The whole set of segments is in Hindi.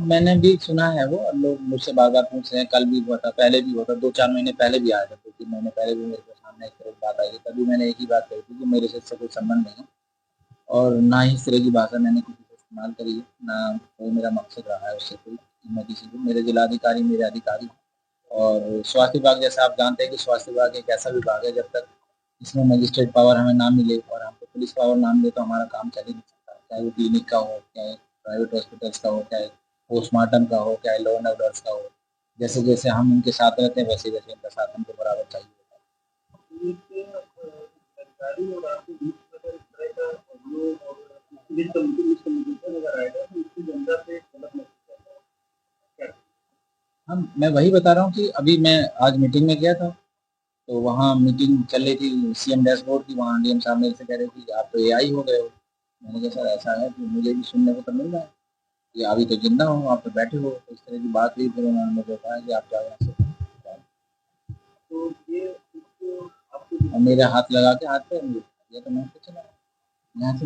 मैंने भी सुना है वो, और लोग मुझसे बार बार पूछ रहे हैं। कल भी हुआ था, पहले भी हुआ था, 2-4 महीने पहले भी आया था, 2-3 महीने पहले भी मेरे को सामने इस तरह की बात आई थी। तभी मैंने एक ही बात कही थी कि मेरे से इससे कोई संबंध नहीं है, और ना ही इस तरह की भाषा मैंने किसी से इस्तेमाल करी है, ना कोई मेरा मकसद रहा है उससे कोई। मैं किसी को, मेरे जिलाधिकारी मेरे अधिकारी, और स्वास्थ्य विभाग जैसा आप जानते हैं कि स्वास्थ्य विभाग एक ऐसा विभाग है, जब तक इसमें मजिस्ट्रेट पावर हमें ना मिले और हमको पुलिस पावर ना मिले तो हमारा काम चल ही नहीं सकता। चाहे वो क्लिनिक का हो, चाहे प्राइवेट हॉस्पिटल्स का हो, चाहे पोस्टमार्टम का हो, चाहे लॉ एंड ऑर्डर्स का हो। जैसे जैसे हम उनके साथ रहते हैं, वैसे वैसे उनका साथ हमको बराबर चाहिए होता है। हम मैं वही बता रहा हूँ कि अभी मैं आज मीटिंग में गया था, तो वहाँ मीटिंग चल रही थी सीएम डैशबोर्ड की। वहाँ डीएम साहब मेरे से कह रहे थे कि आप तो एआई हो गए हो। मैंने कहा सर ऐसा है कि मुझे भी सुनने को तो मिल रहा है कि अभी तो जिंदा हो, आप तो बैठे हो। तो इस तरह की बात हुई, फिर उन्होंने मुझे कहा कि आप जाओ यहाँ से। और मेरे हाथ लगा के हाथ पे मुझे दिया, तो मैं तो चला यहाँ से।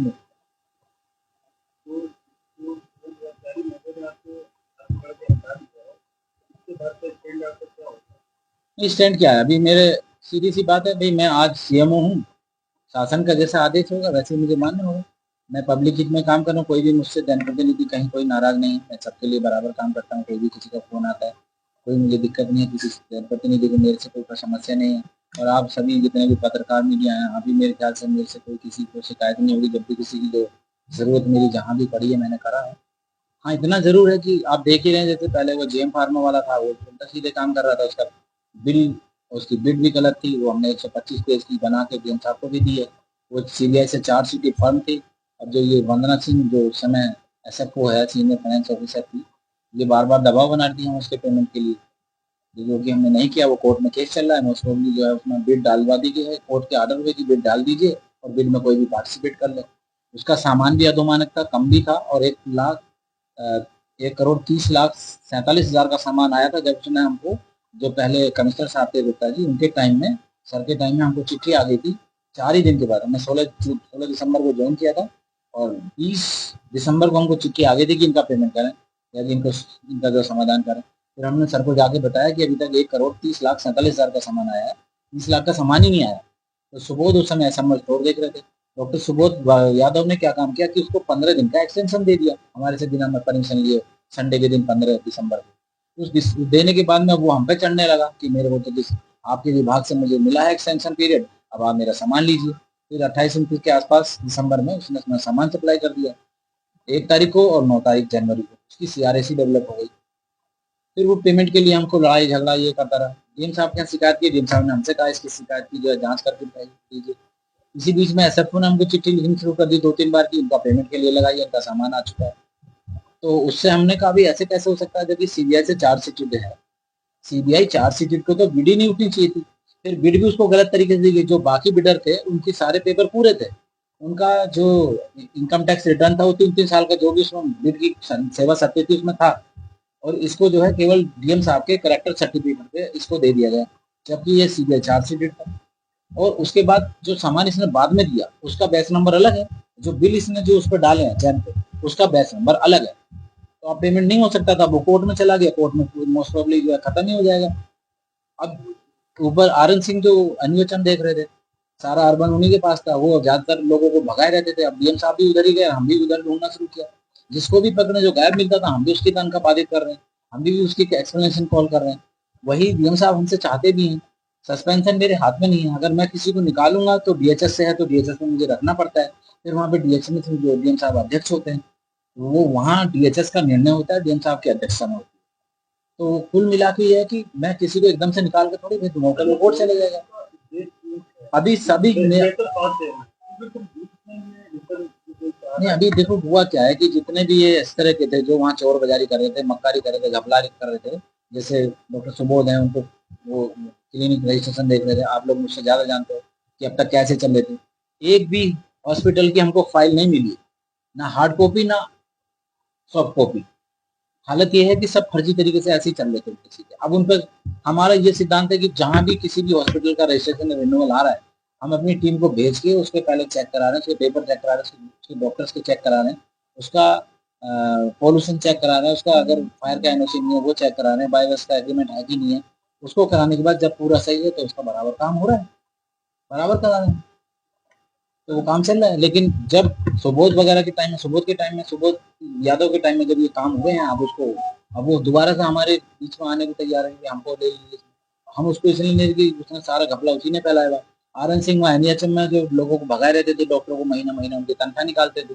नहीं, स्टैंड क्या है अभी मेरे, सीधी सी बात है भाई, मैं आज सीएमओ हूँ। शासन का जैसा आदेश होगा वैसे ही मुझे मानना होगा। मैं पब्लिक हित में काम कर रहा हूँ, कोई भी मुझसे जनप्रतिनिधि कहीं कोई नाराज नहीं है। मैं सबके लिए बराबर काम करता हूँ। कोई भी किसी का फोन आता है, कोई मुझे दिक्कत नहीं है, किसी जनप्रतिनिधि को मेरे से कोई समस्या नहीं है। और आप सभी जितने भी पत्रकार मीडिया हैं, अभी मेरे ख्याल से मेरे से कोई किसी को शिकायत नहीं होगी। जब भी किसी की जो जरूरत मेरी जहाँ भी पड़ी है मैंने करा है। हाँ, इतना ज़रूर है कि आप देख ही रहे हैं, जैसे पहले वो जेएम फार्मा वाला था, वो उल्टा-सीधे काम कर रहा था। उसका बिल, उसकी बिड भी गलत थी। वो हमने 125 पेज की बना के डीएम साहब को भी दी है। वो सीबीआई से चार्जशीट फर्म थी। अब जो ये वंदना सिंह जो उस समय एसएफओ है, सीनियर फाइनेंस ऑफिसर थी, ये बार-बार दबाव बना रही हैं उसके पेमेंट के लिए, जो कि हमने नहीं किया। वो कोर्ट में केस चल रहा है, मोस्ट प्रोबेबली जो है उसमें बिड डालवा दी गई है। कोर्ट के ऑर्डर हुए कि बिड डाल दीजिए और बिड में कोई भी पार्टिसिपेट कर ले। उसका सामान भी अधोमानक था, कम भी था, और 1,30,47,हजार का सामान आया था। जब उसने हमको, जो पहले कमिश्नर साहब थे गुप्ता जी, उनके टाइम में, सर के टाइम में हमको चिट्ठी आ गई थी 4 ही दिन के बाद। हमने 16 दिसंबर को ज्वाइन किया था, और 20 दिसंबर को हमको चिट्ठी आ गई थी कि इनका पेमेंट करें या इनको इनका जो समाधान करें। फिर हमने सर को जाके बताया कि अभी तक 1,30,47,हजार का सामान आया है, 30 लाख का सामान ही नहीं आया। तो सुबोध उस समय एसएमएल स्टोर देख रहे थे। डॉक्टर सुबोध यादव ने क्या काम किया कि उसको 15 दिन का एक्सटेंशन दे दिया हमारे से, बिना परमिशन लिए, संडे के दिन 15 दिसंबर को। देने के बाद में वो हम पे चढ़ने लगा कि मेरे को तो आपके विभाग से मुझे मिला है एक्सटेंशन पीरियड, अब आप मेरा सामान लीजिए। फिर 28-29 के आसपास दिसंबर में उसने अपना सामान सप्लाई कर दिया, 1 तारीख को, और 9 तारीख जनवरी को उसकी सीआरएसी डेवलप हो गई। फिर वो पेमेंट के लिए हमको लड़ाई झगड़ा ये करता रहा। डीएम साहब के यहाँ शिकायत की, डीएम साहब ने हमसे कहा इसकी शिकायत की जो है जांच करके दीजिए। इसी बीच में एसएफओ ने हमको चिट्ठी लिखनी शुरू कर दी 2-3 बार की इनका पेमेंट के लिए लगाइए, इनका सामान आ चुका है। तो उससे हमने कहा भी ऐसे कैसे हो सकता है, जब कि सीबीआई से चार्जशीट है। सीबीआई चार्जशीट को तो बिड ही नहीं उठनी चाहिए थी। फिर बिड भी उसको गलत तरीके से दी गई। जो बाकी बिडर थे उनके सारे पेपर पूरे थे, उनका जो इनकम टैक्स रिटर्न था वो 3-3 साल का जो भी उसमें बिड की सेवा सत्य थी उसमें था। और इसको जो है केवल डीएम साहब के करेक्टर सर्टिफिकेट पे इसको दे दिया गया, जबकि ये सीबीआई चार्जशीट था। और उसके बाद जो सामान इसने बाद में दिया उसका बैच नंबर अलग है, जो बिल इसने जो उस पर डाले हैं चैन पे उसका बैच नंबर अलग है। तो अब पेमेंट नहीं हो सकता था, वो कोर्ट में चला गया, कोर्ट में मोस्ट प्रोबेबली जो है खत्म ही हो जाएगा। अब ऊपर आरएन सिंह जो अन्वेषण देख रहे थे, सारा अर्बन उन्हीं के पास था, वो ज्यादातर लोगों को भगाए रहते थे। अब डीएम साहब भी उधर ही गए, हम भी उधर ढूंढना शुरू किया। जिसको भी पकड़े, जो गायब मिलता था हम भी उसकी तनख्वाह बाधित कर रहे हैं, हम भी उसकी एक्सप्लेनेशन कॉल कर रहे हैं। वही डीएम साहब हमसे चाहते भी हैं। सस्पेंशन मेरे हाथ में नहीं है, अगर मैं किसी को निकालूंगा तो डीएचएस से है, तो डीएचएस में मुझे रखना पड़ता है। फिर वहाँ पे डीएचएस में जो डीएम साहब अध्यक्ष होते हैं, वो वहाँ डीएचएस का निर्णय होता है, डीएम साहब की अध्यक्षता में होती है। तो कुल मिला के ये है कि मैं किसी को एकदम से निकाल के थोड़ी भेज दूंगा, कल वो कोर्ट चले जाएगा। अभी सभी नहीं, अभी देखो हुआ क्या है कि जितने भी ये इस तरह के थे जो वहाँ चोर बाजारी कर रहे थे, मक्कारी कर रहे थे, घपला कर रहे थे, जैसे डॉक्टर सुबोध हैं, उनको वो क्लिनिक रजिस्ट्रेशन देख रहे थे। आप लोग मुझसे ज्यादा जानते हो कि अब तक कैसे चल रहे थे। एक भी हॉस्पिटल की हमको फाइल नहीं मिली, ना हार्ड कॉपी ना सॉफ्ट कॉपी। हालत ये है कि सब फर्जी तरीके से ऐसे ही चल रहे थे उनके। अब उन पर हमारा ये सिद्धांत है कि जहां भी किसी भी हॉस्पिटल का रजिस्ट्रेशन रिन्यूअल आ रहा है, हम अपनी टीम को भेज के उसके पहले चेक करा रहे हैं, उसके पेपर चेक करा रहे हैं, उसके डॉक्टर्स के चेक करा रहे हैं, उसका पॉल्यूशन चेक करा रहे हैं, उसका अगर फायर का एनओसी नहीं है वो चेक करा रहे हैं, बायोगैस का एग्रीमेंट है कि नहीं है। उसको कराने के बाद जब पूरा सही है तो उसका बराबर काम हो रहा है, बराबर करा रहे हैं, तो वो काम चल रहा है। लेकिन जब सुबोध वगैरह के टाइम में, सुबोध के टाइम में, सुबोध यादव के टाइम में जब ये काम हुए हैं, अब उसको, अब वो दोबारा से हमारे बीच में आने को तैयार है कि हमको ले लीजिए। हम उसको इसलिए नहीं कि उसने सारा घपला उसी ने फैलाया हुआ। आर एन सिंह वहाँ एनएचएम में जो लोगों को भगाए रहते थे, डॉक्टरों को महीना महीना उनकी तनख्वाह निकालते थे,